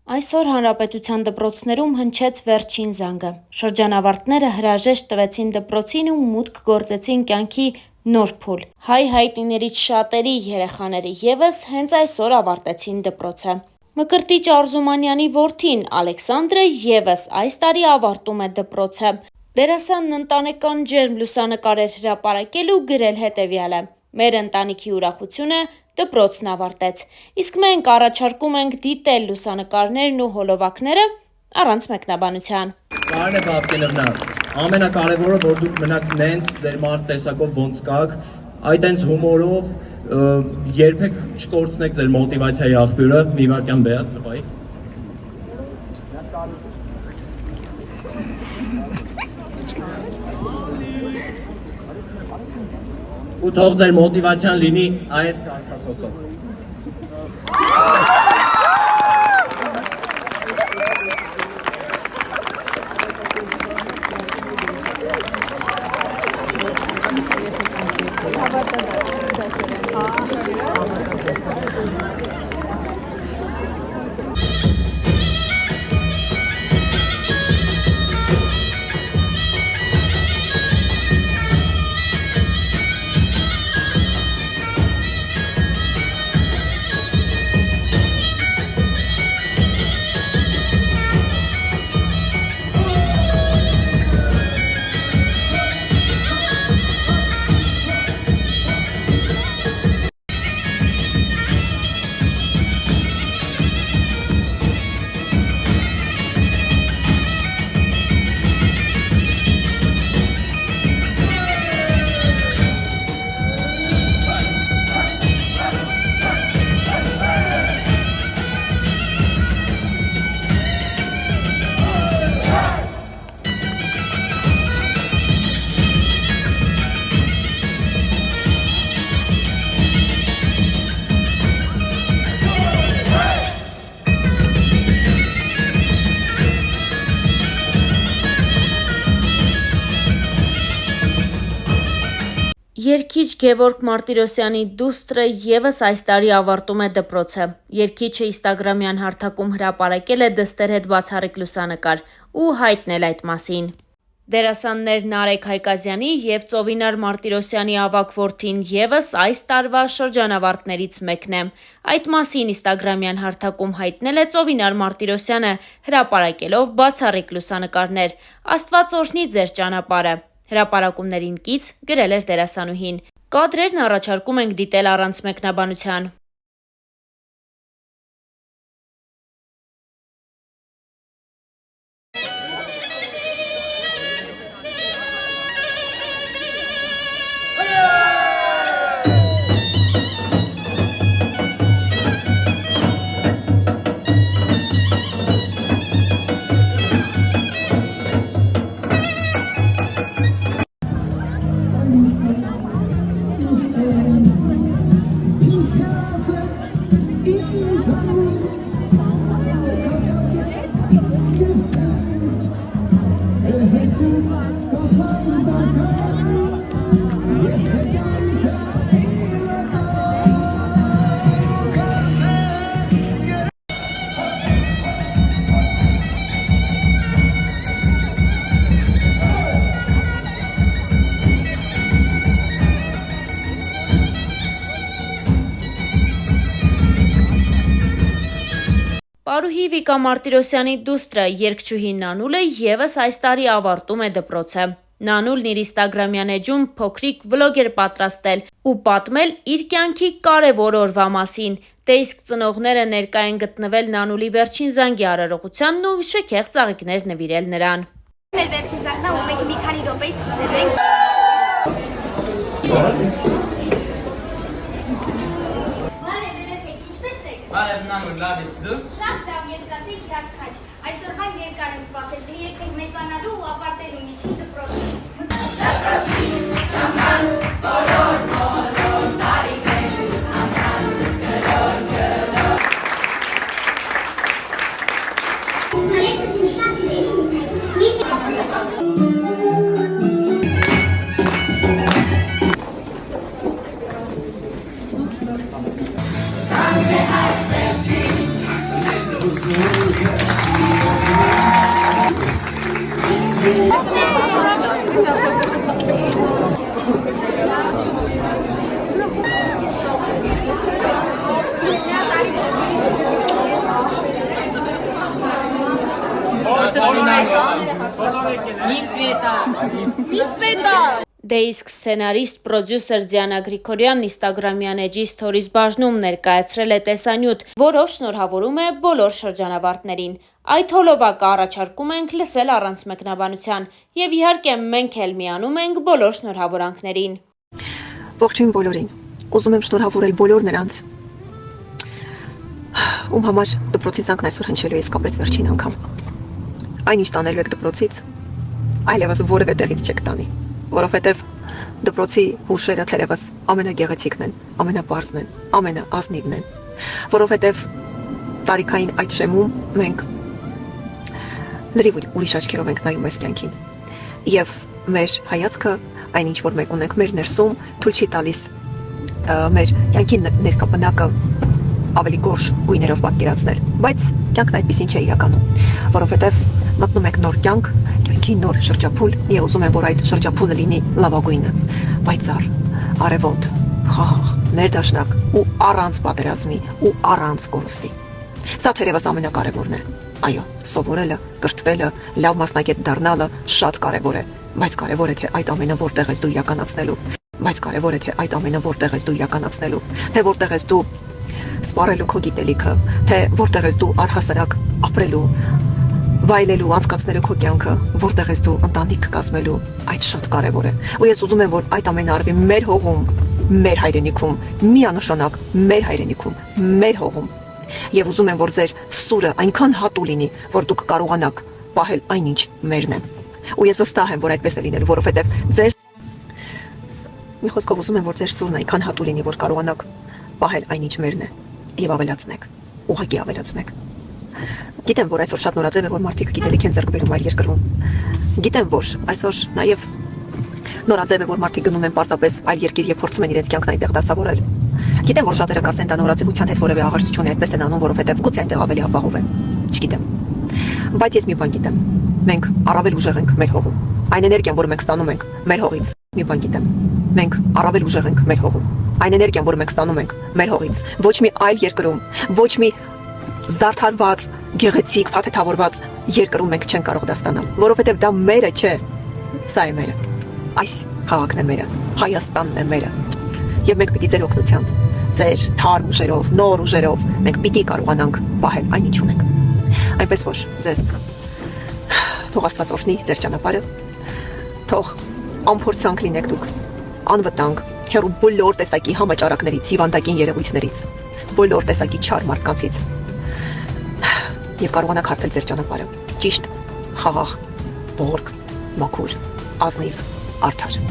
Այսօր հանրապետության դպրոցներում հնչեց վերջին զանգը։ Շրջանավարտները հրաժեշտ տվեցին դպրոցին ու մուտք գործեցին կյանքի նոր փուլ։ Հայ-հայտնիներից շատերի երեխաները ևս հենց այսօր ավարտեցին դպրոցը։ Մկրտիչ Արզումանյանի որդին Ալեքսանդրը ևս այս տարի ավարտում է դպրոցը։ Դերասանն ընտանեկան ջերմ լուսանկար էր հրապարակել ու գրել հետևյալը. «Մեր ընտանիքի ուրախությունը դպրոցն ավարտեց, իսկ մենք առաջարկում ենք դիտել լուսանկարներն ու հոլովակները առանց մեկնաբանության»։ Կարեն Բաբկենովնա, ամենակարևորը, որ դուք մնաք նենց ձեր մարդ տեսակով ոնց կաք, այդ հենց հումորով երբեք չկորցնեք ձեր մոտիվացիայի աղբյուրը, մի վարքյան բեատ նվայի։ Ու թող ձեր մոտիվացիան լինի այս կարգախոսով։ Երգիչ Գևորգ Մարտիրոսյանի դուստրը ևս այս տարի ավարտում է դպրոցը։ Երգիչը ինստագրամյան հարթակում հրապարակել է դստեր հետ բացառիկ լուսանկար ու հայտնել այդ մասին։ Դերասաններ Նարեկ Հայկազյանի և Ծովինար Մարտիրոսյանի ավագ որդին ևս այս տարվա շրջանավարտներից մեկն է։ Այդ մասին ինստագրամյան հարթակում հայտնել է Ծովինար Մարտիրոսյանը, հրապարակելով բացառիկ լուսանկարներ։ Աստված օրհնի ձեր ճանապարհը։ Հրապարակումներին կից գրել էր դերասանուհին։ Կադրերն առաջարկում ենք դիտել առանց մեկնաբանության։ Պարուհի Վիկա Մարտիրոսյանի դուստրը երգչուհի Նանուլը ևս այս տարի ավարտում է դպրոցը։ Նանուլն իր ինստագրամյան էջում փոքրիկ վլոգ էր պատրաստել ու պատմել իր կյանքի կարևոր օրվա մասին։ Դե իսկ ծնողները ներկա են գտնվել Նանուլի վերջին զանգի արարողությանն ու շքեղ ծաղիկներ նվիրել նրան։ Մեր վերջին զանգն ու մենք մի քանի րոպեից սկսելու ենք։ Բարև Նանուլ, լավ ես դու։ Շատ լավ, ես կասեի հրասքաչ։ Այսօրվա երկար եմ սպասել, դե եկեք մեծանալու ու ապարտելու միջին դպրոցը։ Sunday, I spent Դե իսկ սցենարիստ, պրոդյուսեր Դիանա Գրիգորյանն Instagram-յան էջի սթորիզ բաժնում ներկայացրել է տեսանյութ, որով շնորհավորում է բոլոր շրջանավարտներին։ Այդ հոլովակը առաջարկում ենք լսել առանց մեկնաբանության, եւ իհարկե մենք էլ միանում ենք բոլոր շնորհավորանքներին։ Ողջույն բոլորին։ Ուզում եմ շնորհավորել բոլոր նրանց, ում համար դպրոցի զանգն այսօր հնչելու է իսկապես վերջին անգամ։ Այնինչ տանելու եք դպրոցից, այլևս որևէ տեղից չեք տանի, որովհետև դպրոցի հուշերը թերևս ամենագեղեցիկն են, ամենապարզն են, ամենաազնիվն են, որովհետև տարիքային այդ շեմում մենք լրիվ ուրիշ աչքերով ենք նայում այս կյանքին, եւ մեր հայացքը այն ինչ որ մենք ունենք մեր ներսում թույլ չի տալիս մեր կյանքի ներկապնակը ավելի գորշ գույներով պատկերացնել, բայց կյանքն այդպեսին չէ իրականում, որովհետև մտնում եք նոր կյանք, կյանքի նոր շրջափուլ, եւ ուզում եմ, որ այդ շրջափուլը լինի լավագույնը, պայծառ, արևոտ, խաղաղ, ներդաշնակ ու առանց պատերազմի ու առանց կորուստի։ Սա թերևս ամենակարևորն է։ Այո, սովորելը, կրթվելը, լավ մասնագետ դառնալը շատ կարևոր է, բայց կարևոր է թե այդ ամենը որտեղ ես դու իրականացնելու, բայց կարևոր է թե այդ ամենը որտեղ ես դու իրականացնելու, թե որտեղ ես դու սպառելու քո գիտելիքը, թե որտեղ ես դու առհասարակ ապրելու, վայելելու, անցկացնելու քո կյանքը, որտեղ ես դու ընտանիք կազմելու, այդ շատ կարևոր է։ Ու ես ուզում եմ, որ այդ ամենը արվի մեր հողում, մեր հայրենիքում, միանշանակ մեր հայրենիքում, մեր հողում։ Եվ ուզում եմ, որ ձեր սուրը այնքան հատու լինի, որ դուք կարողանաք պահել այնինչ մերն է։ Ու ես վստահ եմ, որ այդպես է լինելու, որովհետև ձեր մի խոսքով ուզում եմ, որ ձեր սուրն այնքան հատու լինի, որ կարողանաք պահել այնինչ մերն է եւ ավելացնեք, ուղղակի ավելացնեք։ Գիտեմ, որ այսօր շատ նորաձև է, որ մարդիկ գիտելիք են ձեռք բերում այլ երկրում։ Գիտեմ, որ այսօր նաև նորաձև է, որ մարդիկ գնում են պարզապես այլ երկիր եւ փորձում են իրենց կյանքն այնտեղ դասավորել։ Գիտեմ, որ շատերը կասեն դա նորաձևության հետ որևէ աղերս չունի, այդպես են անում, որովհետեւ գուցե այնտեղ ավելի ապահով է։ Չգիտեմ։ Բայց ես մի բան գիտեմ։ Մենք առավել ուժեղ ենք մեր հողում։ Այն էներգիան, որը մենք ստանում ենք մեր հողից, մի բան գիտեմ։ Մենք առավել ուժեղ ենք մեր հողում։ Այն էներգիան, որը մենք ստանում ենք մեր հողից, ոչ մի այլ երկրում, ոչ մի զարդարված, գեղեցիկ, փաթեթավորված երկրում մենք չենք կարող դա ստանալ, որովհետև դա մերը չէ, սա է մերը, այս քաղաքն է մերը, Հայաստանն է մերը, եւ մենք պիտի ձեր օգնությամբ, ձեր թարմ ուժերով, նոր ուժերով, մենք պիտի կարողանանք պահել այն ինչ ունենք, այնպես որ ձեզ թող Աստված օրհնի ձեր ճանապարհը, թող անփորձանք լինեք դուք, անվտանգ, հեռու բոլոր տեսակի համաճարակներից, հիվանդագին երևույթներից, բոլոր տեսակի չար մարդկանցից եւ կարողանաք հարթել ձեր ճանապարհը ճիշտ, խաղաղ, ողորկ, մաքուր, ազնիվ, արդար։